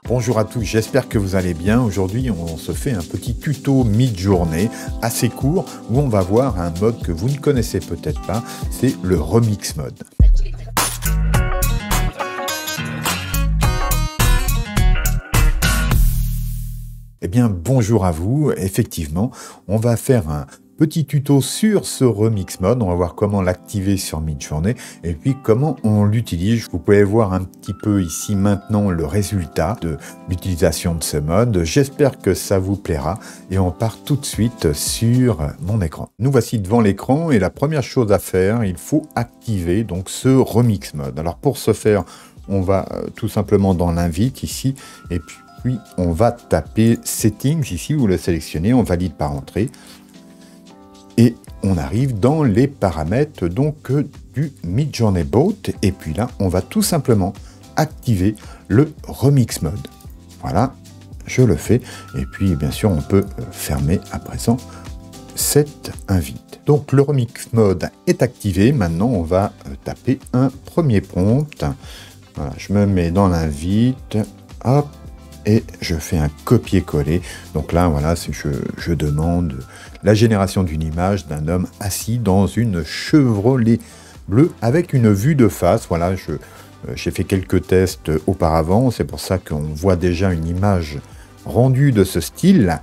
Bonjour à tous, j'espère que vous allez bien. Aujourd'hui, on se fait un petit tuto mi-journée assez court où on va voir un mode que vous ne connaissez peut-être pas, c'est le remix mode. Eh bien, bonjour à vous. Effectivement, on va faire un petit tuto sur ce remix mode. On va voir comment l'activer sur Midjourney et puis comment on l'utilise. Vous pouvez voir un petit peu ici maintenant le résultat de l'utilisation de ce mode. J'espère que ça vous plaira et on part tout de suite sur mon écran. Nous voici devant l'écran et la première chose à faire, il faut activer donc ce remix mode. Alors pour ce faire, on va tout simplement dans l'invite ici et puis on va taper Settings, ici vous le sélectionnez, on valide par entrée et on arrive dans les paramètres donc du Midjourney Bot et puis là on va tout simplement activer le remix mode. Voilà, je le fais et puis bien sûr on peut fermer à présent cette invite. Donc le remix mode est activé, maintenant on va taper un premier prompt. Voilà, je me mets dans l'invite, hop, et je fais un copier-coller. Donc là, voilà, je demande la génération d'une image d'un homme assis dans une Chevrolet bleue avec une vue de face. Voilà, j'ai fait quelques tests auparavant, c'est pour ça qu'on voit déjà une image rendue de ce style.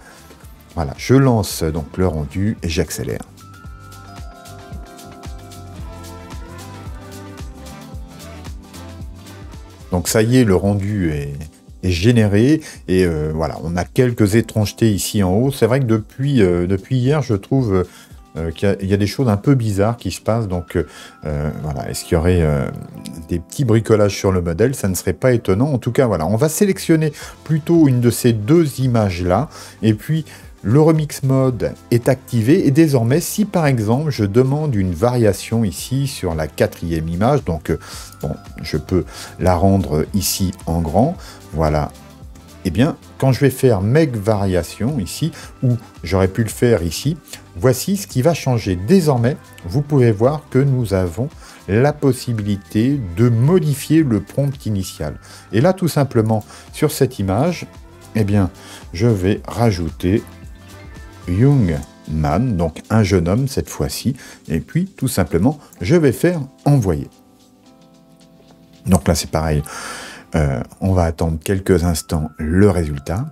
Voilà, je lance donc le rendu et j'accélère. Donc ça y est, le rendu est généré et voilà, on a quelques étrangetés ici en haut. C'est vrai que depuis hier, je trouve qu'il y a des choses un peu bizarres qui se passent. Donc voilà, est-ce qu'il y aurait des petits bricolages sur le modèle? Ça ne serait pas étonnant. En tout cas, voilà, on va sélectionner plutôt une de ces deux images-là et puis le remix mode est activé et désormais, si par exemple je demande une variation ici sur la quatrième image, donc bon, je peux la rendre ici en grand, voilà. Et bien, quand je vais faire Make Variation ici, ou j'aurais pu le faire ici, voici ce qui va changer. Désormais, vous pouvez voir que nous avons la possibilité de modifier le prompt initial. Et là, tout simplement, sur cette image, eh bien, je vais rajouter Young Man, donc un jeune homme cette fois-ci, et puis tout simplement je vais faire envoyer. Donc là c'est pareil, on va attendre quelques instants le résultat.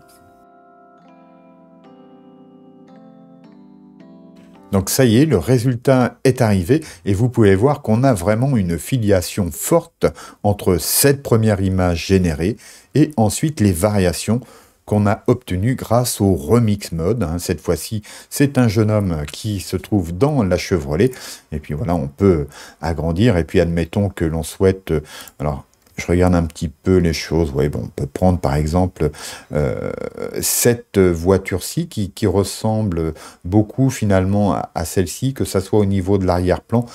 Donc ça y est, le résultat est arrivé et vous pouvez voir qu'on a vraiment une filiation forte entre cette première image générée et ensuite les variations qu'on a obtenu grâce au remix mode. Cette fois-ci, c'est un jeune homme qui se trouve dans la Chevrolet. Et puis voilà, on peut agrandir. Et puis admettons que l'on souhaite... alors, je regarde un petit peu les choses. Ouais, bon, on peut prendre par exemple cette voiture-ci qui ressemble beaucoup finalement à celle-ci, que ça soit au niveau de l'arrière-plan.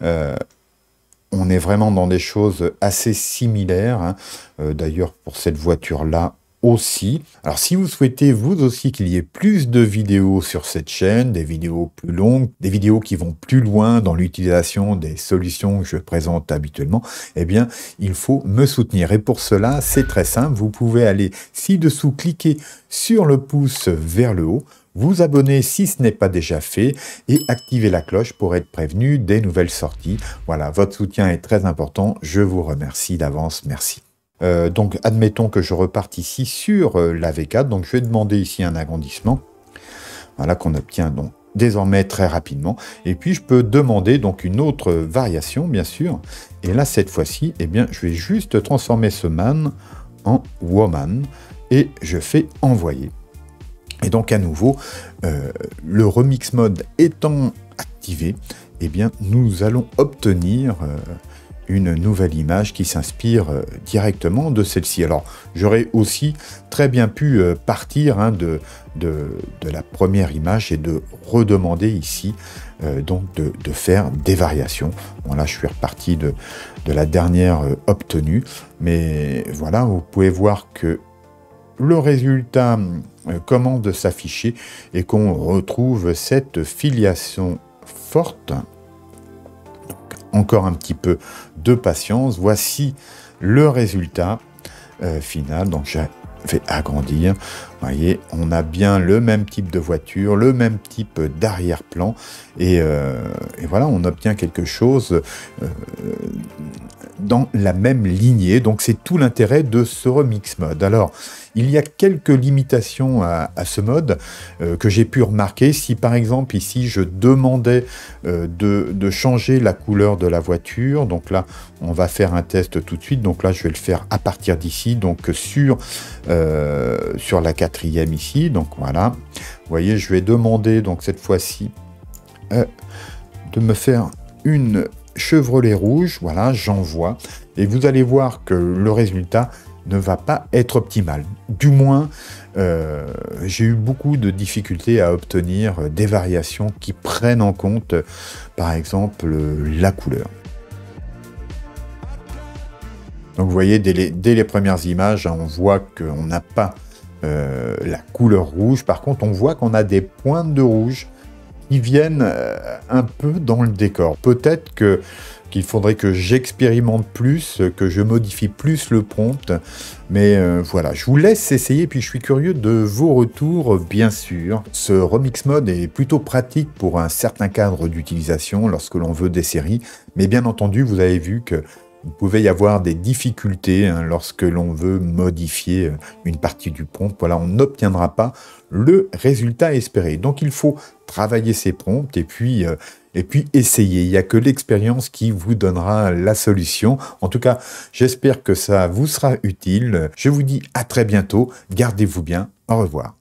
On est vraiment dans des choses assez similaires. D'ailleurs, pour cette voiture-là, aussi. Alors si vous souhaitez vous aussi qu'il y ait plus de vidéos sur cette chaîne, des vidéos plus longues, des vidéos qui vont plus loin dans l'utilisation des solutions que je présente habituellement, eh bien il faut me soutenir. Et pour cela, c'est très simple, vous pouvez aller ci-dessous, cliquer sur le pouce vers le haut, vous abonner si ce n'est pas déjà fait et activer la cloche pour être prévenu des nouvelles sorties. Voilà, votre soutien est très important, je vous remercie d'avance, merci. Donc admettons que je reparte ici sur la V4, donc je vais demander ici un agrandissement, voilà qu'on obtient donc désormais très rapidement, et puis je peux demander donc une autre variation bien sûr, et là cette fois-ci, eh bien je vais juste transformer ce man en woman, et je fais envoyer. Et donc à nouveau, le remix mode étant activé, eh bien nous allons obtenir une nouvelle image qui s'inspire directement de celle-ci. Alors, j'aurais aussi très bien pu partir de la première image et de redemander ici donc de faire des variations. Bon, là, je suis reparti de la dernière obtenue, mais voilà, vous pouvez voir que le résultat commence de s'afficher et qu'on retrouve cette filiation forte encore un petit peu de patience. Voici le résultat final. Donc je vais agrandir. Vous voyez, on a bien le même type de voiture, le même type d'arrière-plan, et voilà, on obtient quelque chose dans la même lignée. Donc c'est tout l'intérêt de ce remix mode. Alors, il y a quelques limitations à ce mode que j'ai pu remarquer. Si par exemple ici je demandais de changer la couleur de la voiture, donc là on va faire un test tout de suite. Donc là je vais le faire à partir d'ici, donc sur la 4e ici. Donc voilà, vous voyez, je vais demander donc cette fois-ci de me faire une Chevrolet rouge. Voilà, j'envoie et vous allez voir que le résultat ne va pas être optimal. Du moins, j'ai eu beaucoup de difficultés à obtenir des variations qui prennent en compte, par exemple, la couleur. Donc vous voyez, dès les premières images, on voit qu'on n'a pas la couleur rouge. Par contre, on voit qu'on a des pointes de rouge qui viennent un peu dans le décor. Peut-être qu'il faudrait que j'expérimente plus, que je modifie plus le prompt. Mais voilà, je vous laisse essayer, puis je suis curieux de vos retours, bien sûr. Ce remix mode est plutôt pratique pour un certain cadre d'utilisation lorsque l'on veut des séries. Mais bien entendu, vous avez vu que il pouvait y avoir des difficultés lorsque l'on veut modifier une partie du prompt. Voilà, on n'obtiendra pas le résultat espéré. Donc il faut travailler ces prompts et puis essayer. Il n'y a que l'expérience qui vous donnera la solution. En tout cas, j'espère que ça vous sera utile. Je vous dis à très bientôt. Gardez-vous bien. Au revoir.